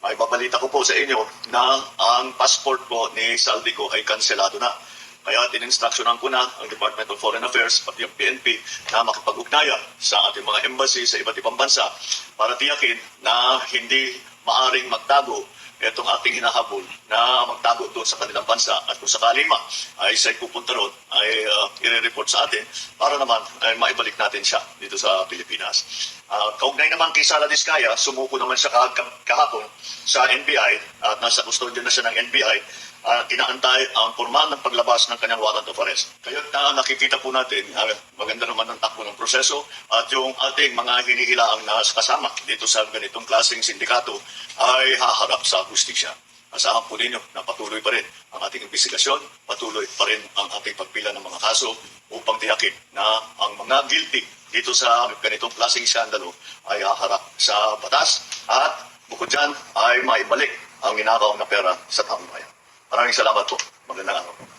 ay babalita ko po sa inyo na ang passport po ni Saldi ko ay kanselado na. Kaya tininstruksyonan ko na ang Department of Foreign Affairs pati ang PNP na makipag-ugnayan sa ating mga embassy sa iba't ibang bansa para tiyakin na hindi maaring magtago itong ating hinahabol na magtago doon sa kanilang bansa at kung sakali man ay siya'y pupunta roon ay i-report sa atin para naman ay maibalik natin siya dito sa Pilipinas. Kaugnay naman kay Sara Diskaya, sumuko naman siya kahapon sa NBI at nasa custodian na siya ng NBI. Inaantay ang formal ng paglabas ng kanyang warrant of arrest. Kaya nakikita po natin, maganda naman ang takbo ng proseso at yung ating mga hinihilaang na kasama dito sa ganitong klaseng sindikato ay haharap sa hustisya. Asahan po ninyo na patuloy pa rin ang ating investigasyon, patuloy pa rin ang ating pagpila ng mga kaso upang tiyakin na ang mga guilty dito sa ganitong klaseng iskandalo ay haharap sa batas at bukod dyan ay maibalik ang ninakaw na pera sa taong bayan. Maraming salamat po. Magandang araw.